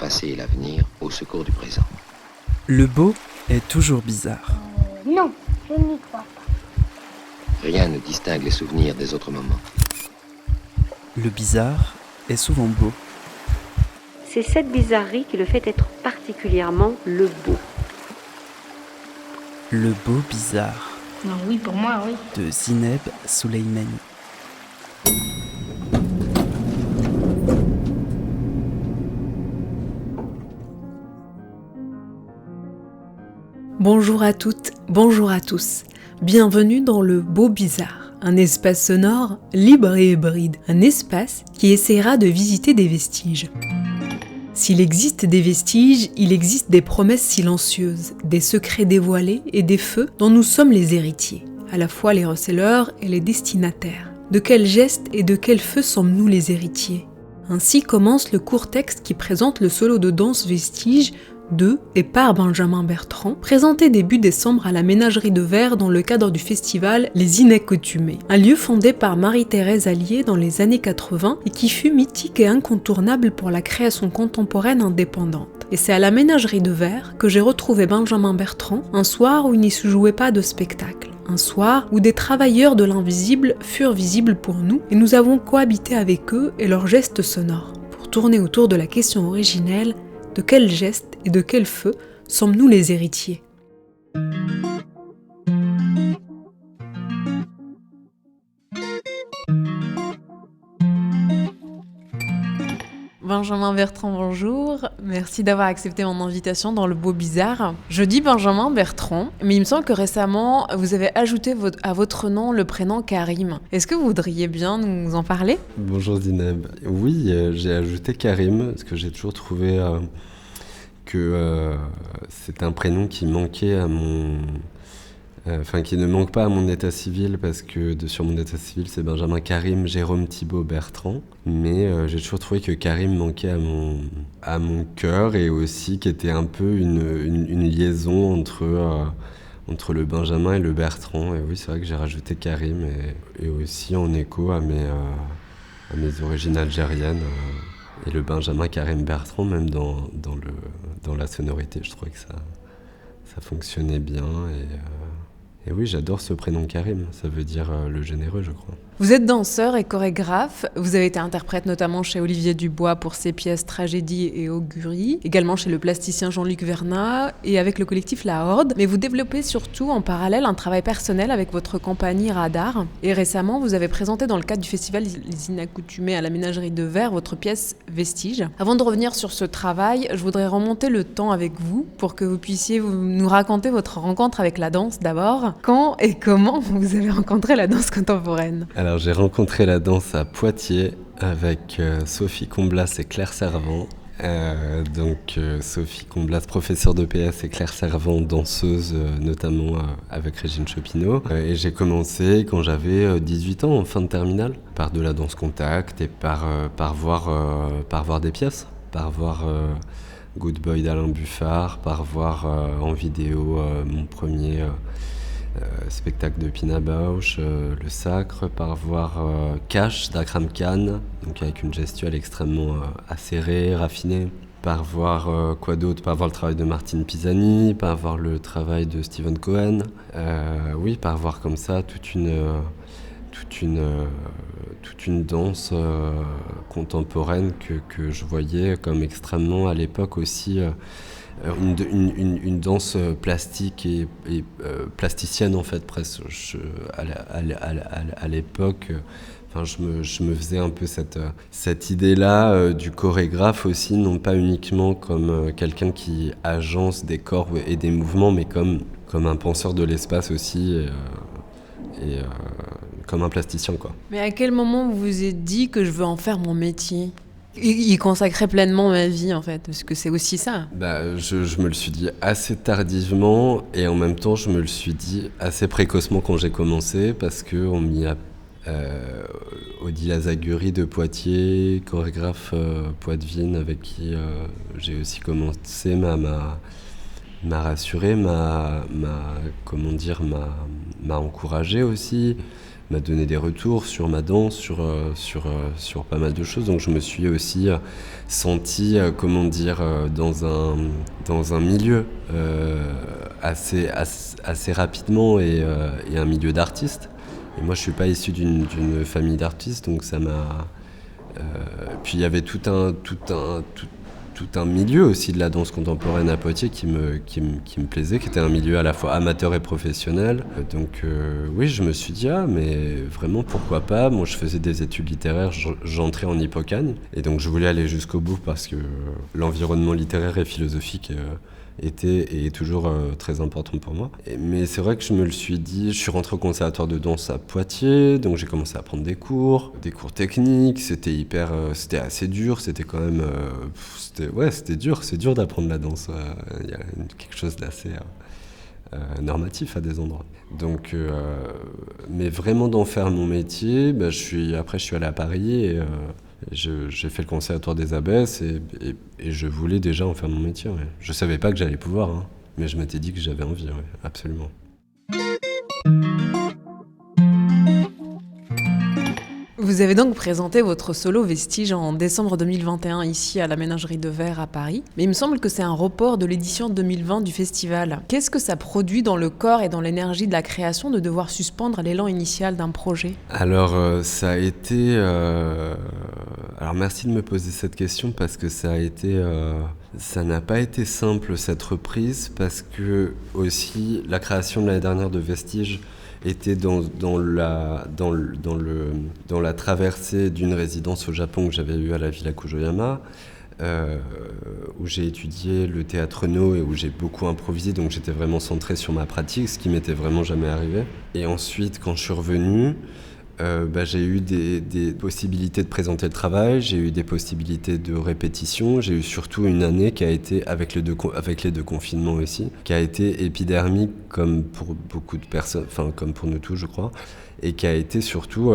passé et l'avenir au secours du présent. Le beau est toujours bizarre. Non, je n'y crois pas. Rien ne distingue les souvenirs des autres moments. Le bizarre est souvent beau. C'est cette bizarrerie qui le fait être particulièrement le beau. Le beau bizarre Non, oui, pour moi, oui. de Zineb Souleimani. Bonjour à toutes, bonjour à tous. Bienvenue dans le Beau Bizarre, un espace sonore libre et hybride, un espace qui essaiera de visiter des vestiges. S'il existe des vestiges, il existe des promesses silencieuses, des secrets dévoilés et des feux dont nous sommes les héritiers, à la fois les receleurs et les destinataires. De quels gestes et de quels feux sommes-nous les héritiers ? Ainsi commence le court texte qui présente le solo de danse Vestige de et par Benjamin Bertrand, présenté début décembre à la Ménagerie de Verre dans le cadre du festival Les Inaccoutumés, un lieu fondé par Marie-Thérèse Allier dans les années 80 et qui fut mythique et incontournable pour la création contemporaine indépendante. Et c'est à la Ménagerie de Verre que j'ai retrouvé Benjamin Bertrand un soir où il n'y se jouait pas de spectacle. Un soir où des travailleurs de l'invisible furent visibles pour nous et nous avons cohabité avec eux et leurs gestes sonores pour tourner autour de la question originelle: de quels gestes et de quel feu sommes-nous les héritiers ? Benjamin Bertrand, bonjour. Merci d'avoir accepté mon invitation dans le Beau Bizarre. Je dis Benjamin Bertrand, mais il me semble que récemment, vous avez ajouté à votre nom le prénom Karim. Est-ce que vous voudriez bien nous en parler ? Bonjour Zineb. Oui, j'ai ajouté Karim, parce que j'ai toujours trouvé que c'est un prénom qui manquait à mon... qui ne manque pas à mon état civil, parce que sur mon état civil c'est Benjamin Karim Jérôme Thibault Bertrand, mais j'ai toujours trouvé que Karim manquait à mon cœur, et aussi qui était un peu une liaison entre le Benjamin et le Bertrand. Et oui, c'est vrai que j'ai rajouté Karim, et aussi en écho à mes origines algériennes, et le Benjamin Karim Bertrand, même dans la sonorité, je trouvais que ça fonctionnait bien. Et oui, j'adore ce prénom Karim, ça veut dire le généreux, je crois. Vous êtes danseur et chorégraphe, vous avez été interprète notamment chez Olivier Dubois pour ses pièces Tragédie et Augurie, également chez le plasticien Jean-Luc Vernat et avec le collectif La Horde, mais vous développez surtout en parallèle un travail personnel avec votre compagnie Radar. Et récemment, vous avez présenté dans le cadre du festival Les Inaccoutumés à la Ménagerie de Verre votre pièce Vestige. Avant de revenir sur ce travail, je voudrais remonter le temps avec vous pour que vous puissiez nous raconter votre rencontre avec la danse d'abord. Quand et comment vous avez rencontré la danse contemporaine ? Alors j'ai rencontré la danse à Poitiers avec Sophie Comblas et Claire Servant. Sophie Comblas, professeure de PS, et Claire Servant, danseuse, notamment avec Régine Chopineau. Et j'ai commencé quand j'avais 18 ans, en fin de terminale, par de la danse contact et par voir des pièces, par voir Good Boy d'Alain Buffard, par voir en vidéo mon premier... spectacle de Pina Bausch, Le Sacre, par voir Cash d'Akram Khan, donc avec une gestuelle extrêmement acérée, raffinée, par voir quoi d'autre, par voir le travail de Martine Pisani, par voir le travail de Steven Cohen, par voir comme ça toute une danse contemporaine que je voyais comme extrêmement à l'époque aussi une danse plastique et plasticienne en fait presque. À l'époque, je me faisais un peu cette idée-là du chorégraphe aussi, non pas uniquement comme quelqu'un qui agence des corps et des mouvements, mais comme un penseur de l'espace aussi, et comme un plasticien, quoi. Mais à quel moment vous vous êtes dit que je veux en faire mon métier ? Y consacrer pleinement ma vie, en fait, parce que c'est aussi ça. Je me le suis dit assez tardivement, et en même temps je me le suis dit assez précocement quand j'ai commencé, parce qu'on m'y a Odile Azaguri de Poitiers, chorégraphe poitevine avec qui j'ai aussi commencé, m'a rassuré, m'a encouragé aussi. m'a donné des retours sur ma danse, sur pas mal de choses. Donc je me suis aussi senti, dans un milieu assez rapidement et un milieu d'artistes. Et moi, je suis pas issu d'une famille d'artistes, donc ça m'a... puis il y avait tout un milieu aussi de la danse contemporaine à Poitiers qui me plaisait, qui était un milieu à la fois amateur et professionnel. Donc oui, je me suis dit, mais vraiment, pourquoi pas. Moi, je faisais des études littéraires, j'entrais en Hippocagne, et donc je voulais aller jusqu'au bout parce que l'environnement littéraire et philosophique était et est toujours très important pour moi. Mais c'est vrai que je me le suis dit, je suis rentré au conservatoire de danse à Poitiers, donc j'ai commencé à prendre des cours techniques, c'était assez dur, c'était quand même, c'était dur, c'est dur d'apprendre la danse, il y a quelque chose d'assez normatif à des endroits. Donc, mais vraiment d'en faire mon métier, après je suis allé à Paris et j'ai fait le conservatoire des Abbesses et je voulais déjà en faire mon métier. Ouais. Je savais pas que j'allais pouvoir, mais je m'étais dit que j'avais envie, absolument. Vous avez donc présenté votre solo Vestige en décembre 2021 ici à la Ménagerie de Verre à Paris. Mais il me semble que c'est un report de l'édition 2020 du festival. Qu'est-ce que ça produit dans le corps et dans l'énergie de la création de devoir suspendre l'élan initial d'un projet ? Alors ça a été... Alors merci de me poser cette question parce que ça n'a pas été simple cette reprise parce que aussi la création de l'année dernière de Vestige était dans la traversée d'une résidence au Japon que j'avais eue à la Villa Kujoyama, où j'ai étudié le théâtre No et où j'ai beaucoup improvisé, donc j'étais vraiment centré sur ma pratique, ce qui m'était vraiment jamais arrivé. Et ensuite, quand je suis revenu, j'ai eu des possibilités de présenter le travail, j'ai eu des possibilités de répétition, j'ai eu surtout une année qui a été, avec les deux confinements aussi, qui a été épidermique comme pour beaucoup de personnes, enfin comme pour nous tous je crois, et qui a été surtout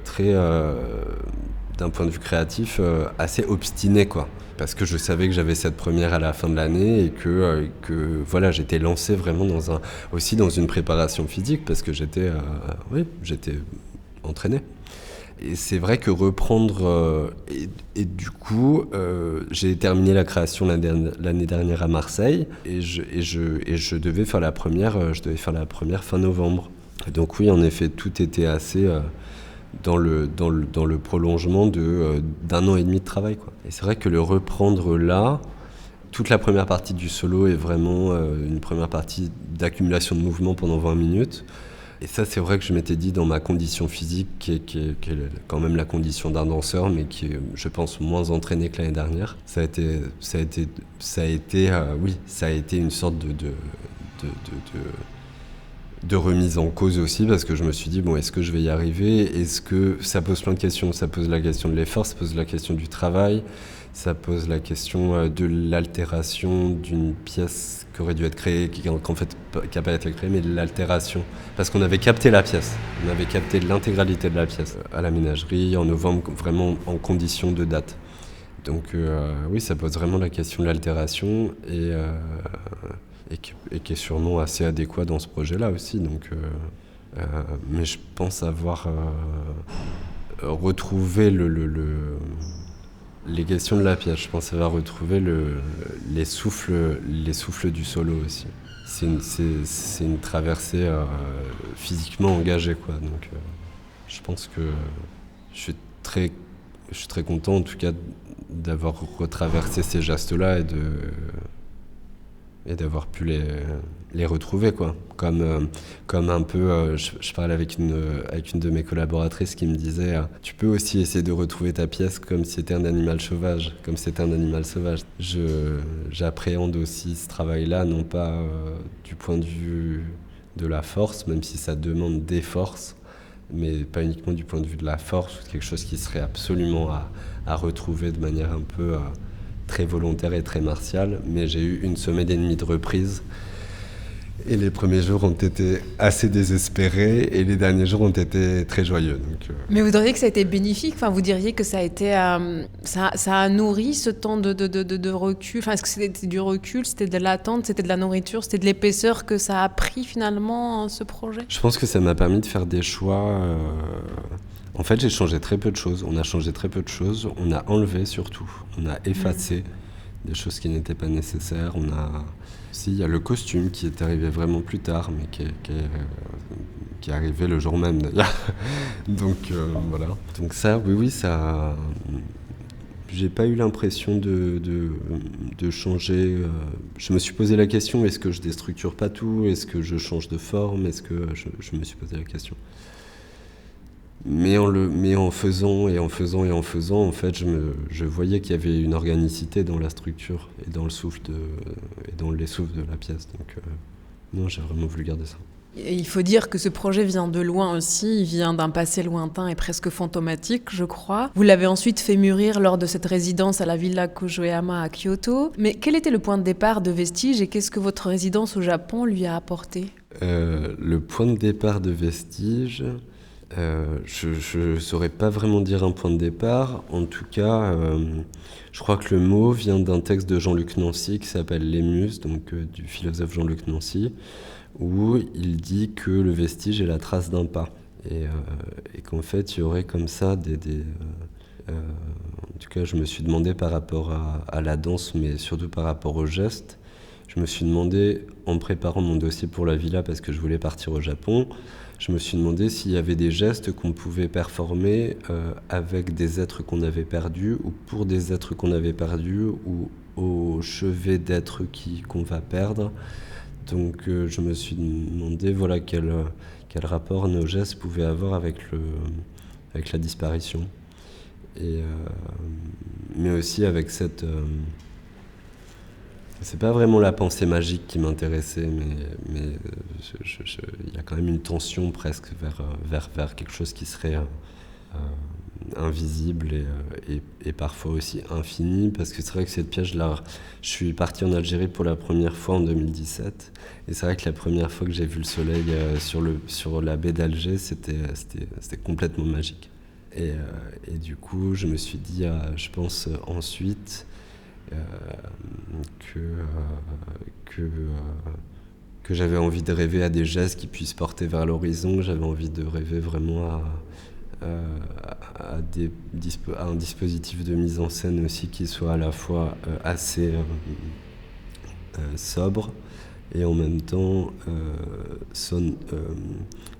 très, d'un point de vue créatif, assez obstiné quoi. Parce que je savais que j'avais cette première à la fin de l'année et que voilà, j'étais lancé vraiment aussi dans une préparation physique parce que j'étais entraîné. Et c'est vrai que reprendre... et du coup, j'ai terminé la création l'année dernière à Marseille et je devais faire la première fin novembre. Donc oui, en effet, tout était assez dans le prolongement d'un an et demi de travail, quoi. Et c'est vrai que le reprendre là, toute la première partie du solo est vraiment une première partie d'accumulation de mouvements pendant 20 minutes. Et ça, c'est vrai que je m'étais dit dans ma condition physique, qui est quand même la condition d'un danseur, mais qui est, je pense, moins entraîné que l'année dernière. Ça a été une sorte de remise en cause aussi, parce que je me suis dit, bon, est-ce que je vais y arriver ? Est-ce que ça pose plein de questions ? Ça pose la question de l'effort, ça pose la question du travail, ça pose la question de l'altération d'une pièce qui aurait dû être créée, qui n'a pas été créée, mais de l'altération. Parce qu'on avait capté la pièce, on avait capté l'intégralité de la pièce à la Ménagerie en novembre, vraiment en condition de date. Donc oui, ça pose vraiment la question de l'altération et qui est sûrement assez adéquat dans ce projet-là aussi. Donc, mais je pense avoir retrouvé les questions de la pièce. Je pense avoir retrouvé les souffles du solo aussi. C'est une traversée physiquement engagée, quoi. Donc, je pense que je suis très content, en tout cas, d'avoir retraversé ces gestes-là et d'avoir pu les retrouver, quoi. Comme un peu, je parlais avec une de mes collaboratrices qui me disait tu peux aussi essayer de retrouver ta pièce comme si c'était un animal sauvage, J'appréhende aussi ce travail-là, non pas du point de vue de la force, même si ça demande des forces, mais pas uniquement du point de vue de la force, quelque chose qui serait absolument à retrouver de manière un peu très volontaire et très martiale. Mais j'ai eu une semaine et demie de reprise Et les premiers jours ont été assez désespérés et les derniers jours ont été très joyeux. Donc, Mais vous diriez que ça a été bénéfique, enfin, vous diriez que ça a été, ça a nourri ce temps de recul. Enfin, est-ce que c'était du recul, c'était de l'attente, c'était de la nourriture, c'était de l'épaisseur que ça a pris finalement ce projet? Je pense que ça m'a permis de faire des choix. En fait, j'ai changé très peu de choses. On a changé très peu de choses. On a enlevé surtout. On a effacé des choses qui n'étaient pas nécessaires. Il y a le costume qui est arrivé vraiment plus tard, mais qui est arrivé le jour même d'ailleurs. Donc voilà. Donc ça, oui, ça. J'ai pas eu l'impression de changer. Je me suis posé la question, est-ce que je déstructure pas tout? Est-ce que je change de forme? Est-ce que je me suis posé la question. Mais en faisant, en fait, je voyais qu'il y avait une organicité dans la structure et dans les souffles de la pièce. Donc, non, j'ai vraiment voulu garder ça. Et il faut dire que ce projet vient de loin aussi, il vient d'un passé lointain et presque fantomatique, je crois. Vous l'avez ensuite fait mûrir lors de cette résidence à la Villa Kojoyama à Kyoto. Mais quel était le point de départ de Vestiges et qu'est-ce que votre résidence au Japon lui a apporté ? Le point de départ de Vestiges... je ne saurais pas vraiment dire un point de départ. En tout cas, je crois que le mot vient d'un texte de Jean-Luc Nancy qui s'appelle Les Muses, donc du philosophe Jean-Luc Nancy, où il dit que le vestige est la trace d'un pas. Et qu'en fait, il y aurait comme ça en tout cas, je me suis demandé par rapport à la danse, mais surtout par rapport aux gestes, je me suis demandé, en préparant mon dossier pour la villa, parce que je voulais partir au Japon, je me suis demandé s'il y avait des gestes qu'on pouvait performer avec des êtres qu'on avait perdus ou pour des êtres qu'on avait perdus ou au chevet d'êtres qu'on va perdre. Donc je me suis demandé quel rapport nos gestes pouvaient avoir avec la disparition. Mais aussi avec cette... c'est pas vraiment la pensée magique qui m'intéressait, mais il y a quand même une tension presque vers quelque chose qui serait invisible et parfois aussi infini, parce que c'est vrai que cette pièce, je suis parti en Algérie pour la première fois en 2017, et c'est vrai que la première fois que j'ai vu le soleil sur la baie d'Alger, c'était complètement magique. Et du coup, je me suis dit, je pense ensuite... que j'avais envie de rêver à des gestes qui puissent porter vers l'horizon, j'avais envie de rêver vraiment à un dispositif de mise en scène aussi qui soit à la fois assez sobre et en même temps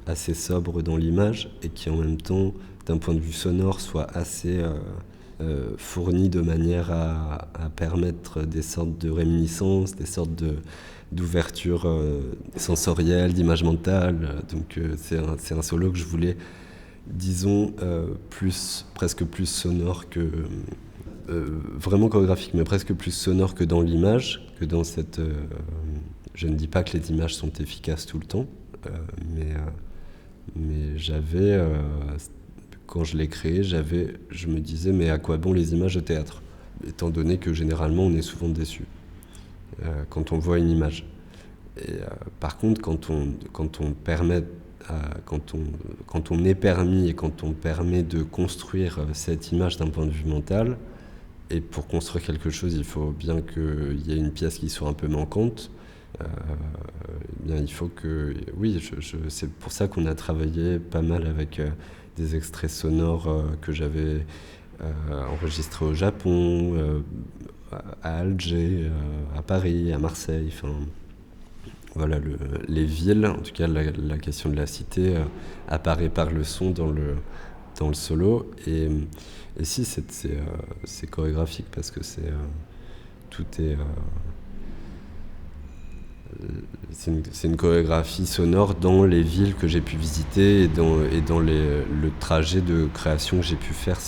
assez sobre dans l'image et qui en même temps, d'un point de vue sonore, soit assez... fourni de manière à permettre des sortes de réminiscences, des sortes d'ouverture sensorielle, d'image mentale. Donc c'est un solo que je voulais, disons, presque plus sonore que... vraiment chorégraphique, mais presque plus sonore que dans l'image, que dans cette... je ne dis pas que les images sont efficaces tout le temps, mais j'avais... quand je l'ai créé, je me disais, mais à quoi bon les images de théâtre ? Étant donné que généralement, on est souvent déçu quand on voit une image. Et par contre, quand on est permis et quand on permet de construire cette image d'un point de vue mental, et pour construire quelque chose, il faut bien qu'il y ait une pièce qui soit un peu manquante. Bien, il faut que... Oui, c'est pour ça qu'on a travaillé pas mal avec... des extraits sonores que j'avais enregistrés au Japon, à Alger, à Paris, à Marseille. Enfin, voilà, les villes, en tout cas la question de la cité apparaît par le son dans le solo. Et si, c'est chorégraphique parce que tout est... c'est une chorégraphie sonore dans les villes que j'ai pu visiter et dans le trajet de création que j'ai pu faire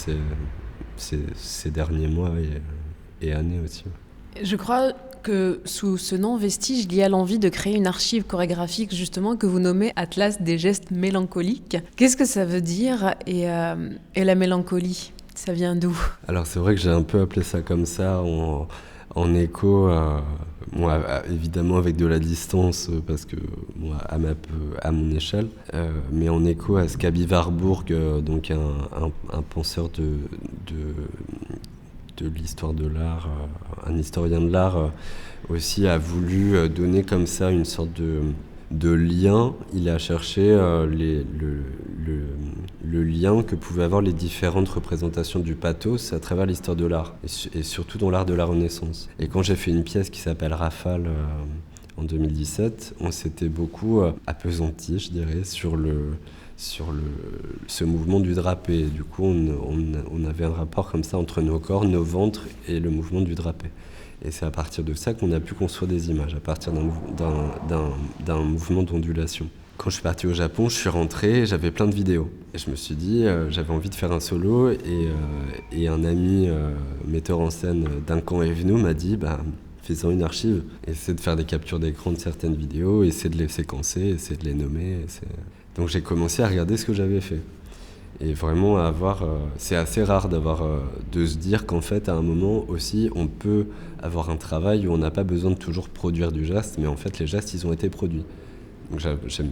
ces derniers mois et années aussi. Je crois que sous ce nom Vestige, il y a l'envie de créer une archive chorégraphique justement que vous nommez Atlas des gestes mélancoliques. Qu'est-ce que ça veut dire et la mélancolie, ça vient d'où ? Alors c'est vrai que j'ai un peu appelé ça comme ça en écho évidemment avec de la distance, parce que à mon échelle, mais en écho à ce qu'Abi Warburg, donc un penseur de l'histoire de l'art, un historien de l'art, aussi a voulu donner comme ça une sorte de lien. Il a cherché le lien que pouvaient avoir les différentes représentations du pathos à travers l'histoire de l'art, et surtout dans l'art de la Renaissance. Et quand j'ai fait une pièce qui s'appelle Rafale en 2017, on s'était beaucoup appesanti, je dirais, sur ce mouvement du drapé. Du coup, on avait un rapport comme ça entre nos corps, nos ventres et le mouvement du drapé. Et c'est à partir de ça qu'on a pu construire des images, à partir d'un mouvement d'ondulation. Quand je suis parti au Japon, je suis rentré, j'avais plein de vidéos. Et je me suis dit, j'avais envie de faire un solo, et un ami metteur en scène d'un camp est venu, m'a dit, fais-en une archive. Essaie de faire des captures d'écran de certaines vidéos, essaie de les séquencer, essaie de les nommer. Donc j'ai commencé à regarder ce que j'avais fait. Et vraiment c'est assez rare de se dire qu'en fait, à un moment aussi, on peut avoir un travail où on n'a pas besoin de toujours produire du geste, mais en fait, les gestes, ils ont été produits. Donc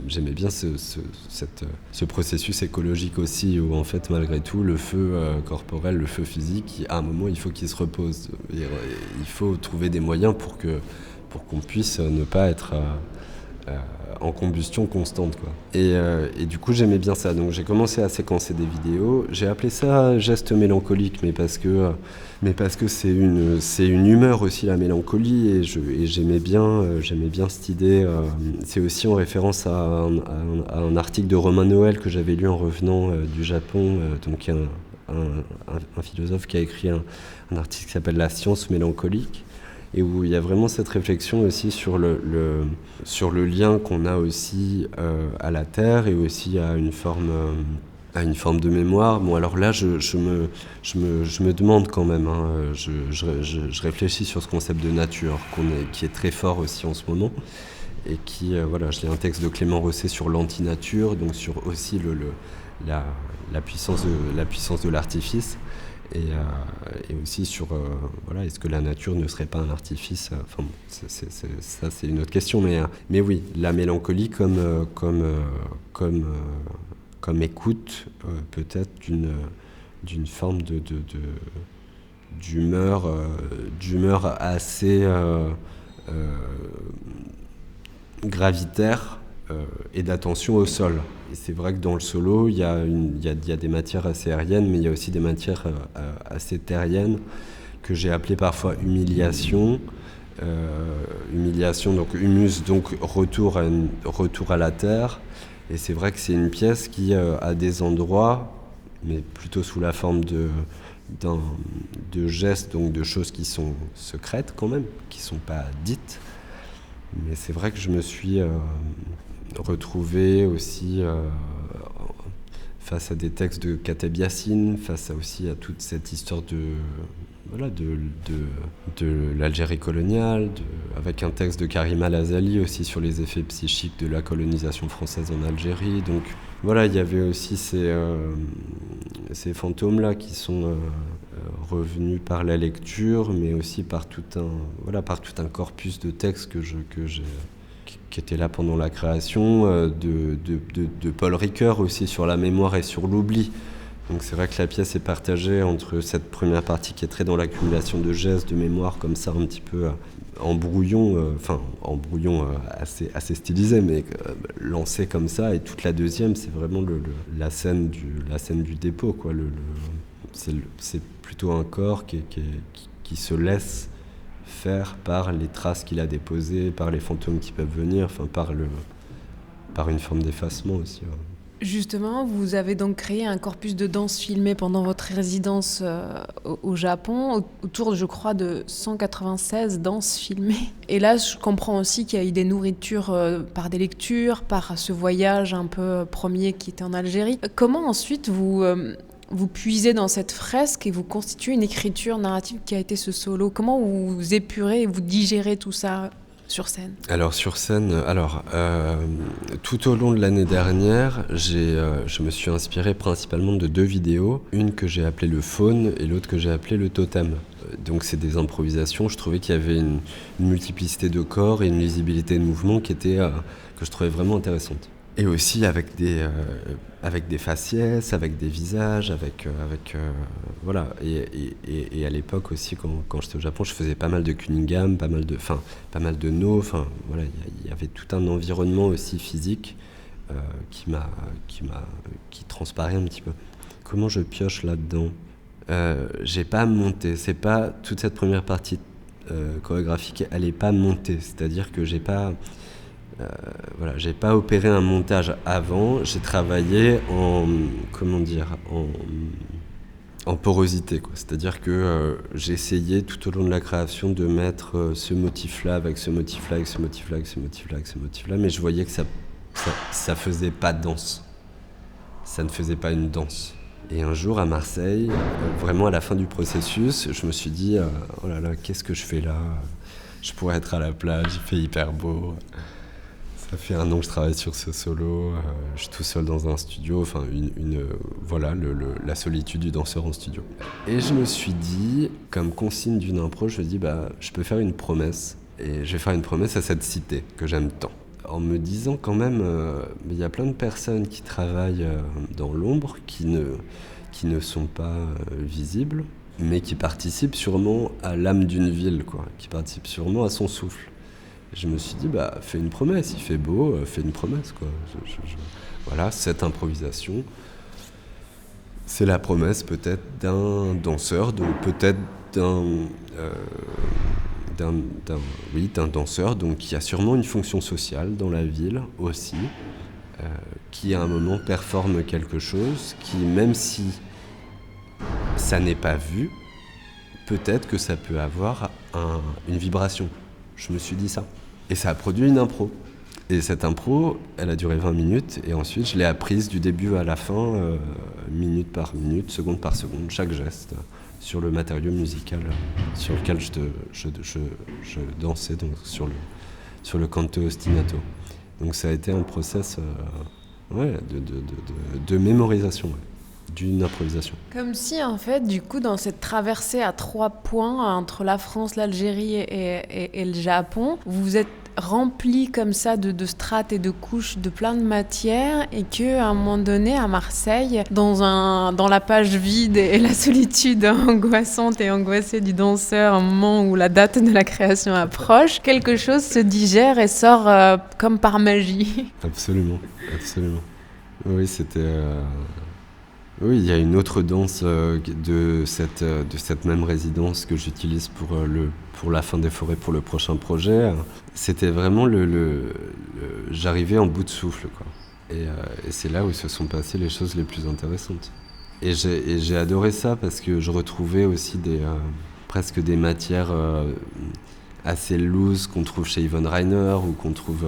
j'aimais bien ce processus écologique aussi, où en fait, malgré tout, le feu corporel, le feu physique, à un moment, il faut qu'il se repose. Il faut trouver des moyens pour qu'on puisse ne pas être en combustion constante, quoi. Et du coup, j'aimais bien ça. Donc j'ai commencé à séquencer des vidéos. J'ai appelé ça geste mélancolique, mais parce que c'est une humeur aussi, la mélancolie, et j'aimais bien cette idée. C'est aussi en référence à un article de Romain Noël que j'avais lu en revenant du Japon, donc un philosophe qui a écrit un article qui s'appelle « La science mélancolique », et où il y a vraiment cette réflexion aussi sur le lien qu'on a aussi à la terre, et aussi à une forme de mémoire. Bon, alors là, je me demande quand même, je réfléchis sur ce concept de nature qui est très fort aussi en ce moment, et qui, je lis un texte de Clément Rosset sur l'antinature, donc sur aussi la puissance de l'artifice. Et aussi sur est-ce que la nature ne serait pas un artifice, ça c'est une autre question, mais oui, la mélancolie comme écoute, peut-être d'une forme d'humeur assez gravitaire, et d'attention au sol. Et c'est vrai que dans le solo, il y a des matières assez aériennes, mais il y a aussi des matières assez terriennes, que j'ai appelées parfois humiliation. Humiliation, donc humus, donc retour à la terre. Et c'est vrai que c'est une pièce qui, à des endroits, mais plutôt sous la forme de gestes, donc de choses qui sont secrètes quand même, qui ne sont pas dites. Mais c'est vrai que je me suis retrouvé aussi face à des textes de Kateb Yassine, face aussi à toute cette histoire de l'Algérie coloniale, avec un texte de Karim Al-Azali aussi sur les effets psychiques de la colonisation française en Algérie. Donc voilà, il y avait aussi ces fantômes-là qui sont revenus par la lecture, mais aussi par tout un corpus de textes qui était là pendant la création, de Paul Ricoeur aussi sur la mémoire et sur l'oubli. Donc c'est vrai que la pièce est partagée entre cette première partie qui est très dans l'accumulation de gestes, de mémoire, comme ça un petit peu en brouillon assez stylisé, mais lancé comme ça, et toute la deuxième, c'est vraiment la scène du dépôt, quoi. C'est plutôt un corps qui se laisse faire par les traces qu'il a déposées, par les fantômes qui peuvent venir, par une forme d'effacement aussi. Ouais. Justement, vous avez donc créé un corpus de danse filmé pendant votre résidence au Japon, autour, je crois, de 196 danses filmées. Et là, je comprends aussi qu'il y a eu des nourritures par des lectures, par ce voyage un peu premier qui était en Algérie. Comment ensuite vous puisez dans cette fresque et vous constituez une écriture narrative qui a été ce solo? Comment vous épurez et vous digérez tout ça? sur scène? Alors sur scène, tout au long de l'année dernière, je me suis inspiré principalement de 2 vidéos, une que j'ai appelée le faune et l'autre que j'ai appelée le totem. Donc c'est des improvisations, je trouvais qu'il y avait une multiplicité de corps et une lisibilité de mouvement que je trouvais vraiment intéressante. Et aussi avec des faciès, avec des visages, voilà. Et à l'époque aussi, quand j'étais au Japon, je faisais pas mal de Cunningham, pas mal de No. Enfin, voilà, il y avait tout un environnement aussi physique qui transparaît un petit peu. Comment je pioche là-dedans ? J'ai pas monté. C'est pas toute cette première partie chorégraphique, elle est pas montée. C'est-à-dire que j'ai pas opéré un montage avant, j'ai travaillé en porosité, quoi. C'est-à-dire que j'ai essayé tout au long de la création de mettre ce motif-là avec ce motif-là, avec ce motif-là, avec ce motif-là, avec ce motif-là, mais je voyais que ça faisait pas danse. Ça ne faisait pas une danse. Et un jour à Marseille, vraiment à la fin du processus, je me suis dit oh là là, qu'est-ce que je fais là ? Je pourrais être à la plage, il fait hyper beau. Ça fait 1 an que je travaille sur ce solo, je suis tout seul dans un studio, enfin la solitude du danseur en studio. Et je me suis dit, comme consigne d'une impro, je me dis je peux faire une promesse, et je vais faire une promesse à cette cité que j'aime tant. En me disant quand même, il y a plein de personnes qui travaillent dans l'ombre, qui ne sont pas visibles, mais qui participent sûrement à l'âme d'une ville, quoi, qui participent sûrement à son souffle. Je me suis dit, fais une promesse, il fait beau, fais une promesse, quoi. Voilà, cette improvisation, c'est la promesse peut-être d'un danseur, donc peut-être d'un danseur, donc qui a sûrement une fonction sociale dans la ville aussi, qui à un moment performe quelque chose, qui même si ça n'est pas vu, peut-être que ça peut avoir une vibration. Je me suis dit ça. Et ça a produit une impro. Et cette impro, elle a duré 20 minutes. Et ensuite, je l'ai apprise du début à la fin, minute par minute, seconde par seconde, chaque geste, sur le matériau musical sur lequel je dansais, donc sur le canto ostinato. Donc ça a été un process de mémorisation. Ouais. D'une improvisation. Comme si, en fait, du coup, dans cette traversée à 3 points entre la France, l'Algérie et le Japon, vous vous êtes rempli comme ça de strates et de couches de plein de matières, et qu'à un moment donné, à Marseille, dans la page vide et la solitude angoissante et angoissée du danseur, au moment où la date de la création approche, quelque chose se digère et sort comme par magie. Absolument. Oui, c'était... Oui, il y a une autre danse de cette même résidence que j'utilise pour la fin des forêts, pour le prochain projet. C'était vraiment j'arrivais en bout de souffle, quoi. Et c'est là où se sont passées les choses les plus intéressantes. Et j'ai adoré ça parce que je retrouvais aussi presque des matières assez loose qu'on trouve chez Yvonne Rainer ou qu'on trouve...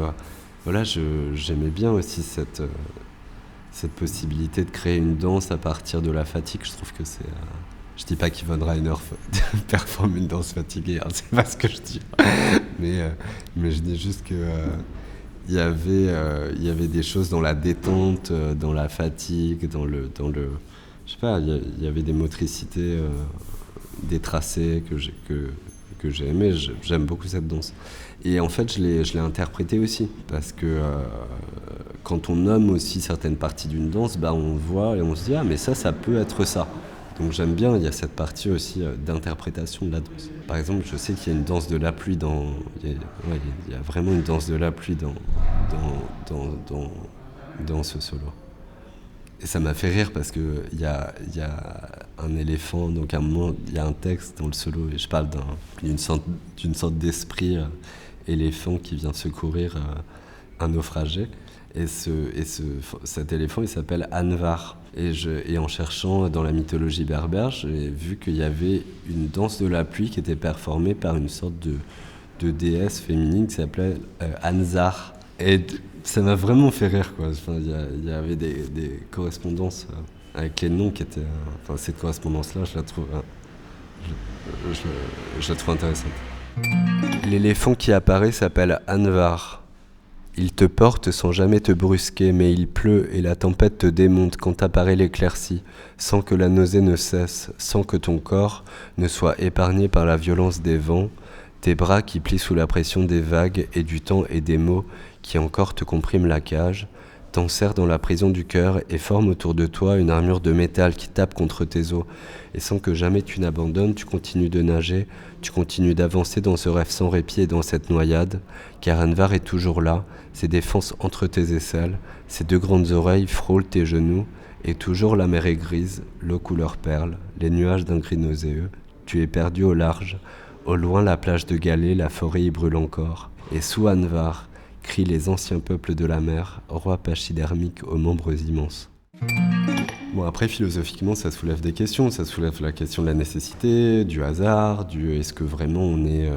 j'aimais bien aussi cette possibilité de créer une danse à partir de la fatigue. Je trouve que c'est... je dis pas qu'Yvonne Rainer performe une danse fatiguée, hein, c'est pas ce que je dis. Mais je dis juste que il y avait des choses dans la détente, dans la fatigue, dans le je sais pas, il y avait des motricités, des tracés que j'ai aimé. J'aime beaucoup cette danse. Et en fait, je l'ai interprétée aussi, parce que quand on nomme aussi certaines parties d'une danse, on voit et on se dit « Ah, mais ça peut être ça ». Donc j'aime bien, il y a cette partie aussi d'interprétation de la danse. Par exemple, je sais qu'il y a une danse de la pluie il y a vraiment une danse de la pluie dans ce solo. Et ça m'a fait rire parce qu'il y a un éléphant, donc à un moment, il y a un texte dans le solo, et je parle d'une sorte d'esprit éléphant qui vient secourir un naufragé. Et cet éléphant, il s'appelle Anvar. Et en cherchant dans la mythologie berbère, j'ai vu qu'il y avait une danse de la pluie qui était performée par une sorte de déesse féminine qui s'appelait Anzar. Et ça m'a vraiment fait rire, quoi. Enfin, il y avait des correspondances avec les noms qui étaient... cette correspondance-là, je la trouve intéressante. L'éléphant qui apparaît s'appelle Anvar. Il te porte sans jamais te brusquer, mais il pleut et la tempête te démonte quand apparaît l'éclaircie, sans que la nausée ne cesse, sans que ton corps ne soit épargné par la violence des vents, tes bras qui plient sous la pression des vagues et du temps et des mots qui encore te compriment la cage, t'enserrent dans la prison du cœur et forment autour de toi une armure de métal qui tape contre tes os. Et sans que jamais tu n'abandonnes, tu continues de nager, tu continues d'avancer dans ce rêve sans répit et dans cette noyade, car Anvar est toujours là, ses défenses entre tes aisselles, ses deux grandes oreilles frôlent tes genoux, et toujours la mer est grise, l'eau couleur perle, les nuages d'un gris nauséeux, tu es perdu au large, au loin la plage de galets, la forêt y brûle encore, et sous Anvar, crient les anciens peuples de la mer, rois pachydermiques aux membres immenses. Bon, après, philosophiquement, ça soulève des questions. Ça soulève la question de la nécessité, du hasard, est-ce que vraiment on est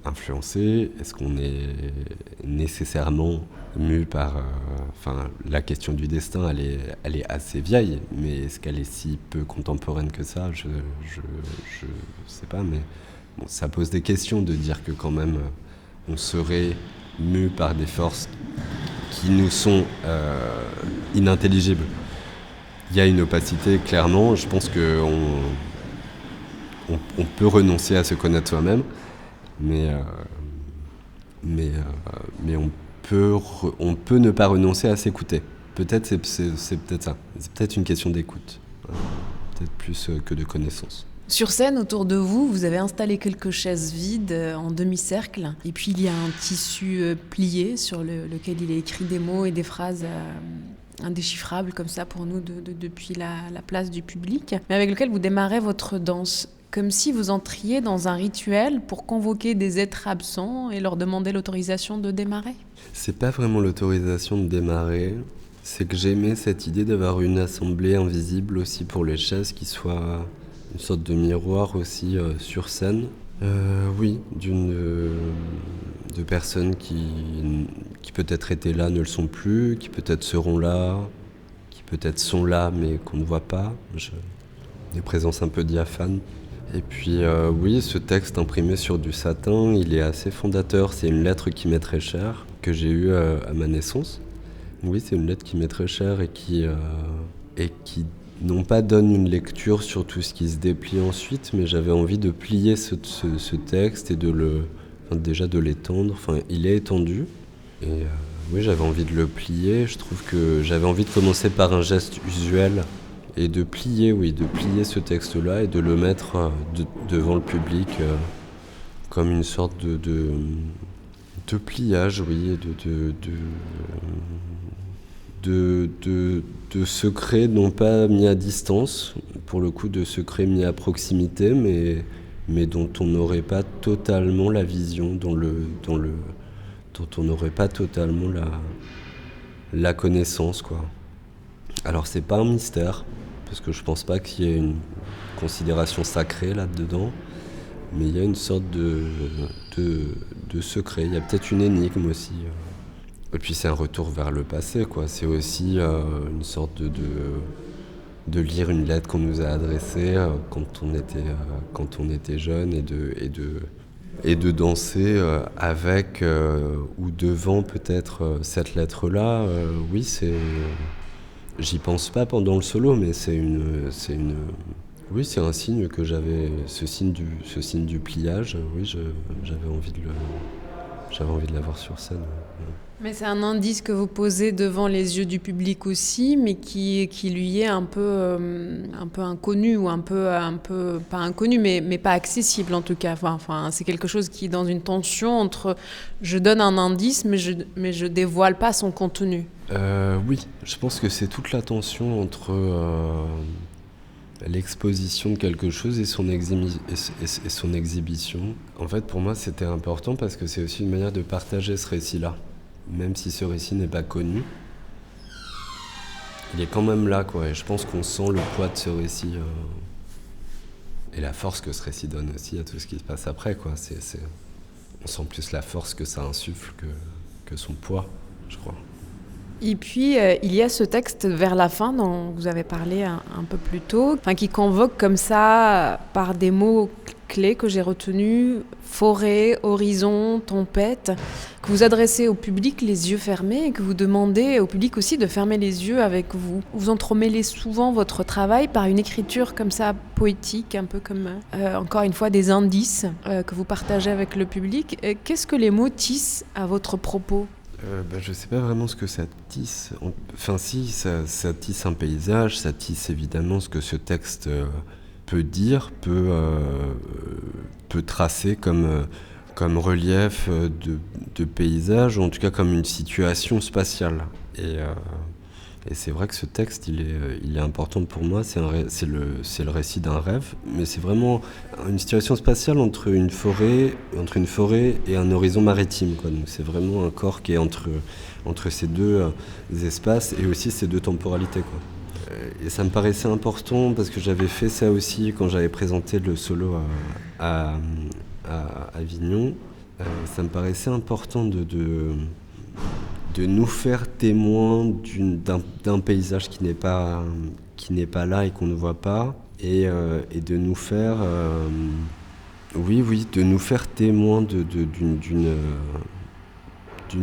influencé, est-ce qu'on est nécessairement mu par... la question du destin, elle est assez vieille, mais est-ce qu'elle est si peu contemporaine que ça? Je sais pas, mais bon, ça pose des questions de dire que quand même, on serait mus par des forces qui nous sont inintelligibles. Il y a une opacité, clairement. Je pense qu'on peut renoncer à se connaître soi-même, mais on peut ne pas renoncer à s'écouter. Peut-être c'est peut-être ça. C'est peut-être une question d'écoute, peut-être plus que de connaissance. Sur scène, autour de vous, vous avez installé quelques chaises vides en demi-cercle. Et puis, il y a un tissu plié sur lequel il est écrit des mots et des phrases indéchiffrables, comme ça, pour nous, depuis la place du public, mais avec lequel vous démarrez votre danse. Comme si vous entriez dans un rituel pour convoquer des êtres absents et leur demander l'autorisation de démarrer. C'est pas vraiment l'autorisation de démarrer. C'est que j'aimais cette idée d'avoir une assemblée invisible aussi pour les chaises qui soit... une sorte de miroir aussi sur scène. Oui, de personnes qui peut-être étaient là, ne le sont plus, qui peut-être seront là, qui peut-être sont là mais qu'on ne voit pas. Des présences un peu diaphanes. Et puis oui, ce texte imprimé sur du satin, il est assez fondateur. C'est une lettre qui m'est très chère, que j'ai eue à ma naissance. Oui, c'est une lettre qui m'est très chère et qui non pas donne une lecture sur tout ce qui se déplie ensuite, mais j'avais envie de plier ce texte et déjà de l'étendre. Enfin, il est étendu. Et oui, j'avais envie de le plier. Je trouve que j'avais envie de commencer par un geste usuel et de plier ce texte-là et de le mettre devant le public comme une sorte de pliage, oui, de secrets non pas mis à distance, pour le coup de secrets mis à proximité, mais dont on n'aurait pas totalement la vision, dont on n'aurait pas totalement la connaissance, quoi. Alors c'est pas un mystère, parce que je pense pas qu'il y ait une considération sacrée là-dedans, mais il y a une sorte de secret, il y a peut-être une énigme aussi. Et puis c'est un retour vers le passé, quoi. C'est aussi une sorte de lire une lettre qu'on nous a adressée quand on était jeune et de danser avec ou devant peut-être cette lettre-là. Oui, j'y pense pas pendant le solo, mais oui, c'est un signe que j'avais, ce signe du pliage. Oui, j'avais envie de l'avoir sur scène. Mais c'est un indice que vous posez devant les yeux du public aussi, mais qui lui est un peu inconnu, ou un peu pas inconnu, mais pas accessible en tout cas. Enfin, c'est quelque chose qui est dans une tension entre je donne un indice, mais je dévoile pas son contenu. Oui, je pense que c'est toute la tension entre l'exposition de quelque chose et son exhibition. En fait, pour moi, c'était important parce que c'est aussi une manière de partager ce récit-là. Même si ce récit n'est pas connu, il est quand même là, quoi. Et je pense qu'on sent le poids de ce récit et la force que ce récit donne aussi à tout ce qui se passe après, quoi. On sent plus la force que ça insuffle que son poids, je crois. Et puis, il y a ce texte vers la fin dont vous avez parlé un peu plus tôt, qui convoque comme ça, par des mots clés que j'ai retenus, forêt, horizon, tempête, que vous adressez au public les yeux fermés et que vous demandez au public aussi de fermer les yeux avec vous. Vous entremêlez souvent votre travail par une écriture comme ça, poétique, un peu comme, encore une fois, des indices que vous partagez avec le public. Qu'est-ce que les mots tissent à votre propos ? Je sais pas vraiment ce que ça tisse. Enfin si, ça tisse un paysage, ça tisse évidemment ce que ce texte peut dire, peut tracer comme relief de paysage, ou en tout cas comme une situation spatiale. Et c'est vrai que ce texte, il est important pour moi, c'est le récit d'un rêve, mais c'est vraiment une situation spatiale entre une forêt et un horizon maritime, quoi. Donc c'est vraiment un corps qui est entre ces deux espaces et aussi ces deux temporalités, quoi. Et ça me paraissait important parce que j'avais fait ça aussi quand j'avais présenté le solo à Avignon. Ça me paraissait important de nous faire témoins d'un paysage qui n'est pas là et qu'on ne voit pas, et de nous faire de nous faire témoins d'une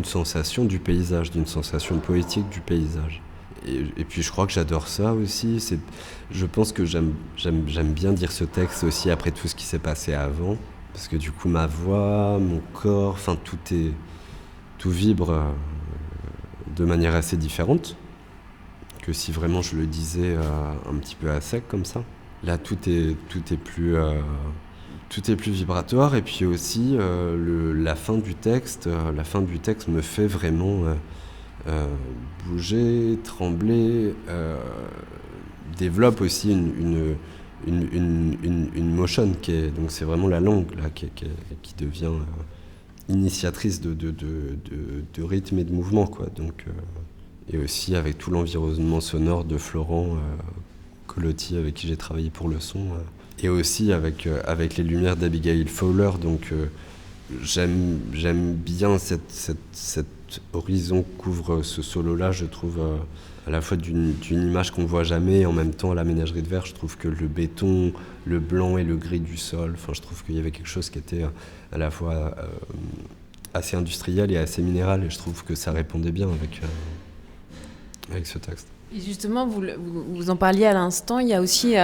sensation du paysage, d'une sensation poétique du paysage. Et puis je crois que j'adore ça aussi. Je pense que j'aime bien dire ce texte aussi après tout ce qui s'est passé avant, parce que du coup ma voix, mon corps, enfin tout vibre de manière assez différente que si vraiment je le disais un petit peu à sec comme ça. Là tout est plus vibratoire, et puis aussi la fin du texte me fait vraiment bouger, trembler, développe aussi une motion donc c'est vraiment la langue là qui devient initiatrice de rythme et de mouvement, quoi. Donc et aussi avec tout l'environnement sonore de Florent Colotti avec qui j'ai travaillé pour le son, et aussi avec les lumières d'Abigail Fowler. Donc j'aime bien cet horizon couvre ce solo-là, je trouve, à la fois d'une image qu'on ne voit jamais, et en même temps, à la ménagerie de verre, je trouve que le béton, le blanc et le gris du sol, je trouve qu'il y avait quelque chose qui était à la fois assez industriel et assez minéral, et je trouve que ça répondait bien avec ce texte. Et justement, vous en parliez à l'instant, il y a aussi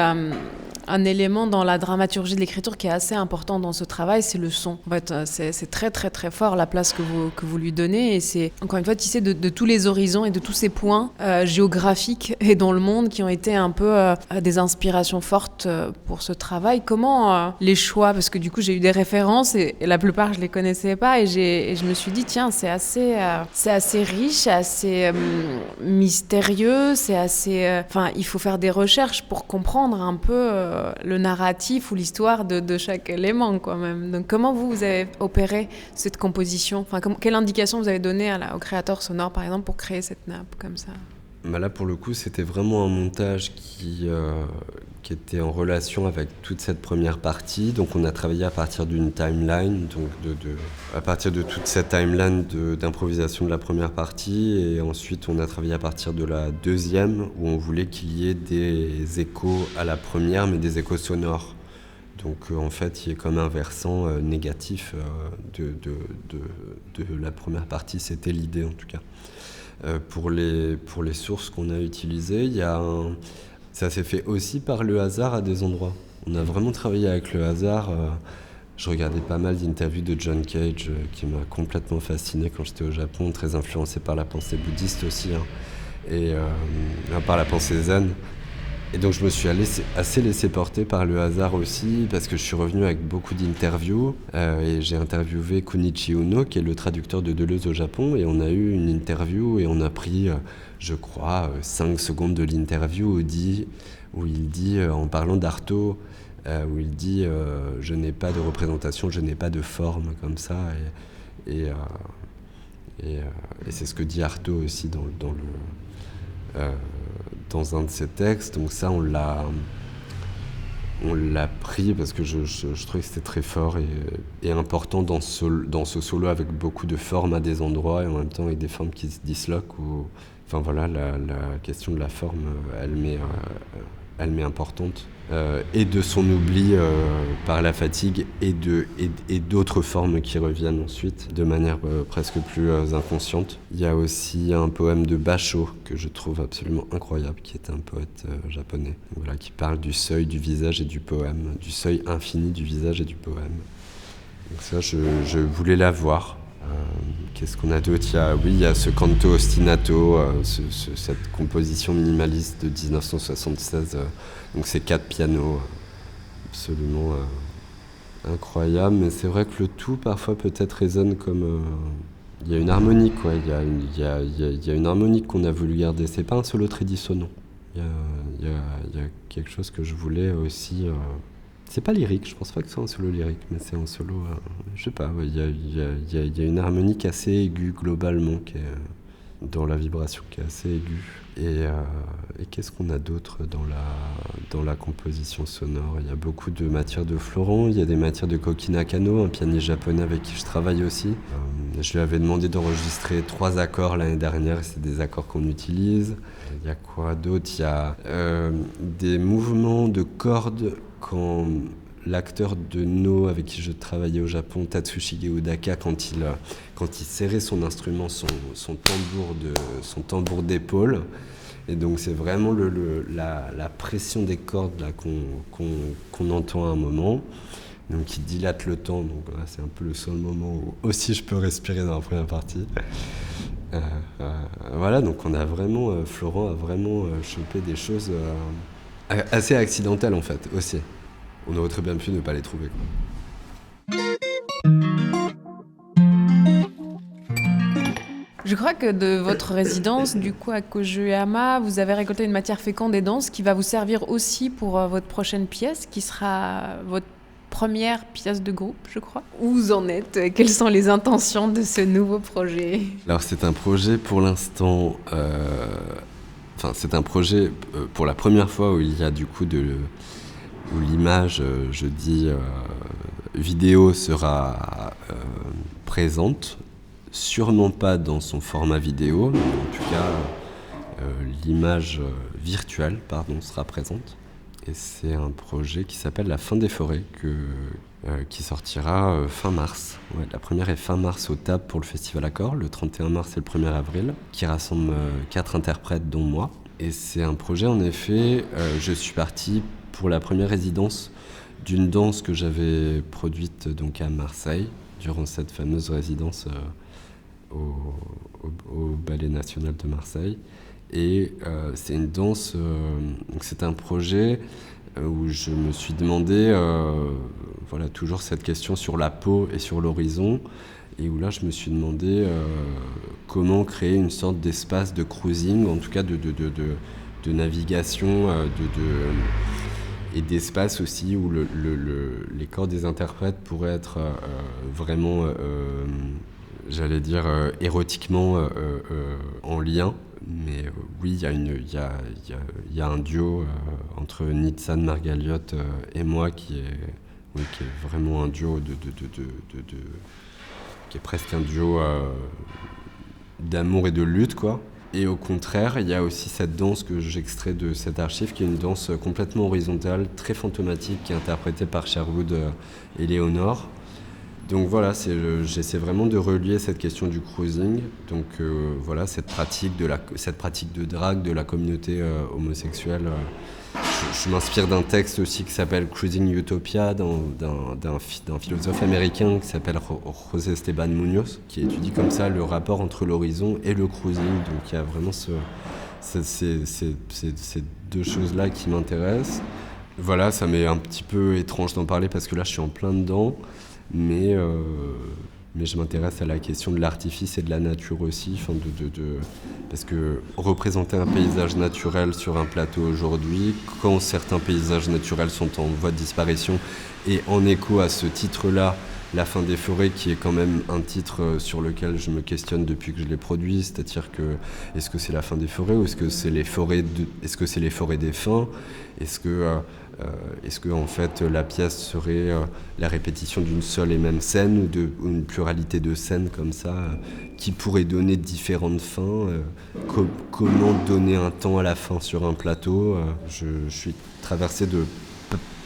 un élément dans la dramaturgie de l'écriture qui est assez important dans ce travail, c'est le son. En fait, c'est très très très fort la place que vous lui donnez, et c'est encore une fois tissé de tous les horizons et de tous ces points géographiques et dans le monde qui ont été un peu des inspirations fortes pour ce travail. Comment les choix, parce que du coup j'ai eu des références et la plupart je les connaissais pas, et je me suis dit tiens, c'est assez riche, c'est assez mystérieux, c'est assez il faut faire des recherches pour comprendre un peu le narratif ou l'histoire de chaque élément, quoi, même. Donc comment vous avez opéré cette composition, quelle indication vous avez donnée au créateur sonore par exemple pour créer cette nappe comme ça? Là pour le coup c'était vraiment un montage qui était en relation avec toute cette première partie. Donc on a travaillé à partir d'une timeline, donc à partir de toute cette timeline d'improvisation de la première partie, et ensuite on a travaillé à partir de la deuxième où on voulait qu'il y ait des échos à la première, mais des échos sonores. Donc en fait il y a comme un versant négatif de la première partie, c'était l'idée en tout cas. Pour les sources qu'on a utilisées, ça s'est fait aussi par le hasard à des endroits. On a vraiment travaillé avec le hasard. Je regardais pas mal d'interviews de John Cage qui m'a complètement fasciné quand j'étais au Japon, très influencé par la pensée bouddhiste aussi, et par la pensée zen. Et donc je me suis assez laissé porter par le hasard aussi, parce que je suis revenu avec beaucoup d'interviews, et j'ai interviewé Kunichi Uno, qui est le traducteur de Deleuze au Japon, et on a eu une interview et on a pris, je crois, 5 secondes de l'interview où il dit, en parlant d'Artaud, où il dit je n'ai pas de représentation, je n'ai pas de forme comme ça, et c'est ce que dit Artaud aussi dans un de ses textes. Donc ça on l'a on l'a pris parce que je trouvais que c'était très fort et important dans ce solo avec beaucoup de formes à des endroits et en même temps avec des formes qui se disloquent. Enfin voilà, la question de la forme, elle m'est importante. Et de son oubli par la fatigue et d'autres formes qui reviennent ensuite de manière presque plus inconsciente. Il y a aussi un poème de Basho que je trouve absolument incroyable, qui est un poète japonais, voilà, qui parle du seuil du visage et du poème, du seuil infini du visage et du poème. Donc ça, je voulais la voir. Qu'est-ce qu'on a d'autre ? Il y a ce canto ostinato, cette composition minimaliste de 1976. Donc c'est 4 pianos, absolument incroyable. Mais c'est vrai que le tout parfois peut-être résonne comme... Il y a une harmonie, quoi. Il y a une harmonie qu'on a voulu garder. C'est pas un solo très dissonant. Il y a quelque chose que je voulais aussi... C'est pas lyrique, je pense pas que ce soit un solo lyrique, mais c'est un solo, je sais pas, il y a une harmonique assez aiguë globalement qui est dans la vibration, qui est assez aiguë. Et qu'est-ce qu'on a d'autre dans la composition sonore ? Il y a beaucoup de matières de Florent, il y a des matières de Koki Nakano, un pianiste japonais avec qui je travaille aussi. Je lui avais demandé d'enregistrer 3 accords l'année dernière, et c'est des accords qu'on utilise. Il y a quoi d'autre ? Il y a des mouvements de cordes quand l'acteur de No avec qui je travaillais au Japon, Tatsushige Udaka, quand il serrait son instrument, son tambour d'épaule. Et donc c'est vraiment la pression des cordes là, qu'on entend à un moment, donc qui dilate le temps. Donc là, c'est un peu le seul moment où aussi je peux respirer dans la première partie. Voilà, donc on a vraiment, Florent a vraiment chopé des choses assez accidentelles en fait aussi. On aurait très bien pu ne pas les trouver, quoi. Je crois que de votre résidence, du coup, à Kojoyama, vous avez récolté une matière féconde et dense qui va vous servir aussi pour votre prochaine pièce, qui sera votre première pièce de groupe, je crois. Où vous en êtes ? Quelles sont les intentions de ce nouveau projet ? Alors, c'est un projet pour l'instant... c'est un projet pour la première fois où il y a du coup où l'image, je dis, vidéo sera présente, sûrement pas dans son format vidéo, mais en tout cas, l'image virtuelle, sera présente. Et c'est un projet qui s'appelle La fin des forêts, qui sortira fin mars. Ouais, la première est fin mars au TAB pour le Festival Accord, le 31 mars et le 1er avril, qui rassemble 4 interprètes, dont moi. Et c'est un projet, en effet, je suis parti pour la première résidence d'une danse que j'avais produite donc à Marseille, durant cette fameuse résidence au Ballet National de Marseille. Et c'est une danse, donc c'est un projet où je me suis demandé, toujours cette question sur la peau et sur l'horizon, et où là je me suis demandé comment créer une sorte d'espace de cruising, en tout cas de navigation, et d'espace aussi où les corps des interprètes pourraient être vraiment, j'allais dire, érotiquement en lien. Mais oui, il y a un duo entre Nitsan Margaliot et moi qui est vraiment un duo qui est presque un duo d'amour et de lutte, quoi. Et au contraire, il y a aussi cette danse que j'extrais de cette archive, qui est une danse complètement horizontale, très fantomatique, qui est interprétée par Sherwood et Léonore. Donc voilà, j'essaie vraiment de relier cette question du cruising, donc cette pratique de drague de la communauté homosexuelle. Je m'inspire d'un texte aussi qui s'appelle Cruising Utopia, d'un philosophe américain qui s'appelle José Esteban Munoz, qui étudie comme ça le rapport entre l'horizon et le cruising. Donc il y a vraiment ces deux choses-là qui m'intéressent. Voilà, ça m'est un petit peu étrange d'en parler parce que là je suis en plein dedans. Mais je m'intéresse à la question de l'artifice et de la nature aussi, parce que représenter un paysage naturel sur un plateau aujourd'hui, quand certains paysages naturels sont en voie de disparition, et en écho à ce titre-là, La fin des forêts, qui est quand même un titre sur lequel je me questionne depuis que je l'ai produit, c'est-à-dire que est-ce que c'est la fin des forêts ou est-ce que c'est les forêts défunts ? Est-ce que Est-ce que en fait la pièce serait la répétition d'une seule et même scène ou une pluralité de scènes comme ça qui pourrait donner différentes fins comment donner un temps à la fin sur un plateau je suis traversé de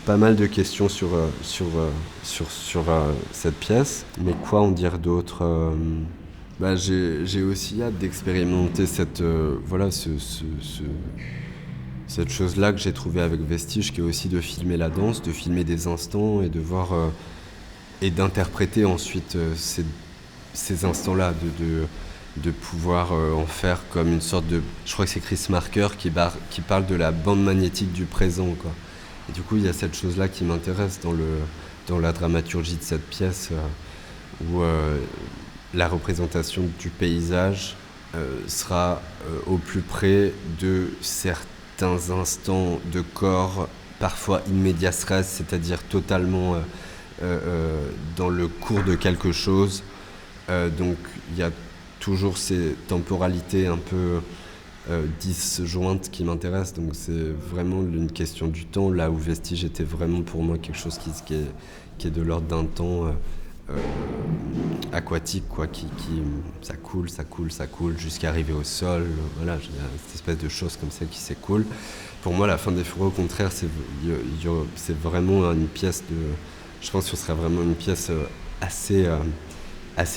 pas mal de questions sur cette pièce, mais quoi en dire d'autre j'ai aussi hâte d'expérimenter cette chose-là que j'ai trouvée avec Vestige, qui est aussi de filmer la danse, de filmer des instants et de voir et d'interpréter ensuite ces instants-là, de pouvoir en faire comme une sorte de... Je crois que c'est Chris Marker qui parle de la bande magnétique du présent, quoi. Et du coup, il y a cette chose-là qui m'intéresse dans la dramaturgie de cette pièce, où la représentation du paysage sera au plus près de certains instants de corps, parfois in medias res, c'est-à-dire totalement dans le cours de quelque chose. Donc il y a toujours ces temporalités un peu disjointes qui m'intéressent. Donc c'est vraiment une question du temps, là où Vestige était vraiment pour moi quelque chose qui est de l'ordre d'un temps aquatique, quoi, qui ça coule jusqu'à arriver au sol. Voilà, il y a cette espèce de choses comme ça qui s'écoule. Pour moi, la fin des forêts, au contraire, c'est vraiment une pièce de... Je pense que ce serait vraiment une pièce assez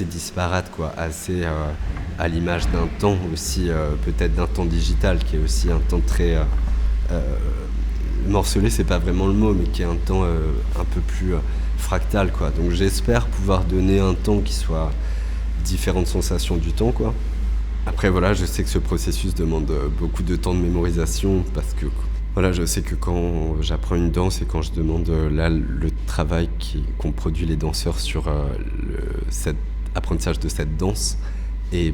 disparate, quoi, assez à l'image d'un temps aussi, peut-être d'un temps digital, qui est aussi un temps très... morcelé, c'est pas vraiment le mot, mais qui est un temps un peu plus fractal, quoi. Donc j'espère pouvoir donner un temps qui soit différentes sensations du temps, quoi. Après, voilà, je sais que ce processus demande beaucoup de temps de mémorisation, parce que voilà, je sais que quand j'apprends une danse et quand je demande là le travail qu'ont produit les danseurs sur cet apprentissage de cette danse est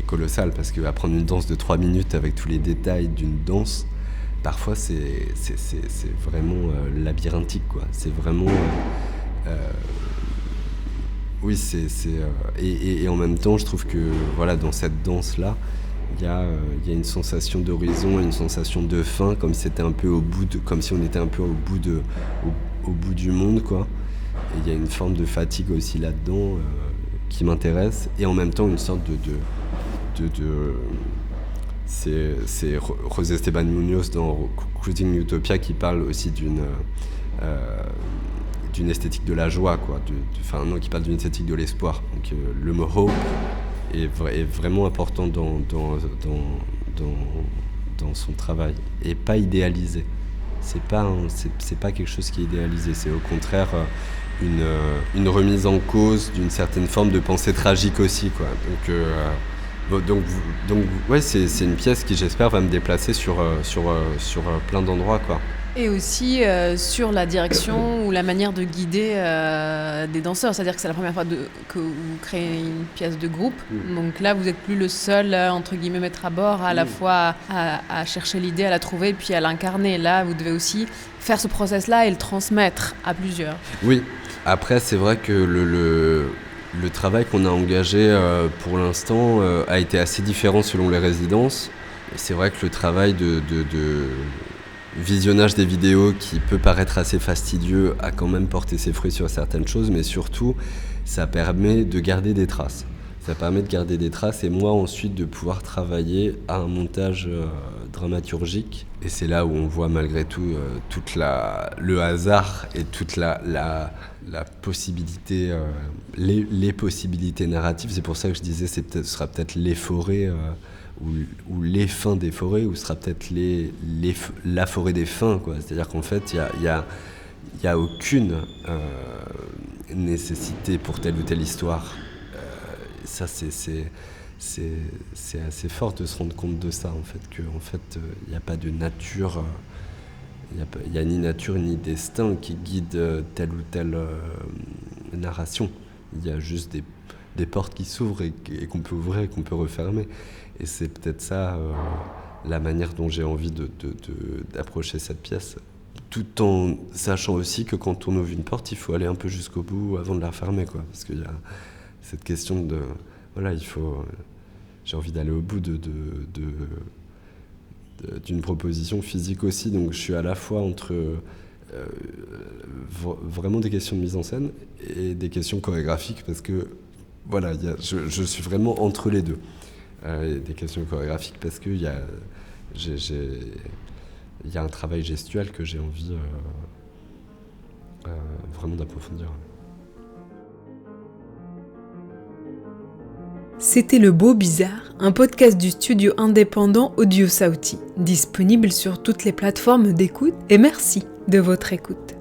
colossal, parce que apprendre une danse de 3 minutes avec tous les détails d'une danse, parfois c'est vraiment labyrinthique, quoi. C'est vraiment oui, et en même temps, je trouve que voilà, dans cette danse-là, il y a une sensation d'horizon et une sensation de fin, comme si on était un peu au bout du monde, quoi. Et il y a une forme de fatigue aussi là-dedans qui m'intéresse, et en même temps une sorte c'est José Esteban Munoz dans Cruising Utopia qui parle aussi d'une esthétique de la joie, quoi, qui parle d'une esthétique de l'espoir. Donc le mot hope est vraiment important dans son travail, et pas idéalisé. C'est pas quelque chose qui est idéalisé, c'est au contraire une remise en cause d'une certaine forme de pensée tragique aussi, quoi. Donc ouais, c'est une pièce qui, j'espère, va me déplacer sur plein d'endroits, quoi. Et aussi sur la direction ou la manière de guider des danseurs. C'est-à-dire que c'est la première fois que vous créez une pièce de groupe. Donc là, vous n'êtes plus le seul, entre guillemets, maître à bord, à la fois à chercher l'idée, à la trouver, puis à l'incarner. Là, vous devez aussi faire ce process-là et le transmettre à plusieurs. Oui. Après, c'est vrai que le travail qu'on a engagé pour l'instant a été assez différent selon les résidences. Et c'est vrai que le travail de visionnage des vidéos, qui peut paraître assez fastidieux, a quand même porté ses fruits sur certaines choses, mais surtout, ça permet de garder des traces. Ça permet de garder des traces, et moi ensuite de pouvoir travailler à un montage dramaturgique. Et c'est là où on voit malgré tout le hasard et toute la possibilité, les possibilités narratives. C'est pour ça que je disais ce sera peut-être les forêts ou les fins des forêts, ou ce sera peut-être la forêt des fins, quoi. C'est-à-dire qu'en fait, il y a aucune nécessité pour telle ou telle histoire. Ça, c'est assez fort de se rendre compte de ça, en fait, qu'en fait, il n'y a pas de nature, il y a ni nature ni destin qui guide telle ou telle narration. Il y a juste des portes qui s'ouvrent et qu'on peut ouvrir et qu'on peut refermer. Et c'est peut-être ça la manière dont j'ai envie d'approcher cette pièce, tout en sachant aussi que quand on ouvre une porte, il faut aller un peu jusqu'au bout avant de la refermer, quoi. Parce qu'il y a cette question de... Voilà, j'ai envie d'aller au bout d'une proposition physique aussi. Donc je suis à la fois entre vraiment des questions de mise en scène et des questions chorégraphiques, parce que voilà, je suis vraiment entre les deux. Des questions chorégraphiques parce qu'il y a un travail gestuel que j'ai envie vraiment d'approfondir. C'était Le Beau Bizarre, un podcast du studio indépendant Audio Sauti, disponible sur toutes les plateformes d'écoute, et merci de votre écoute.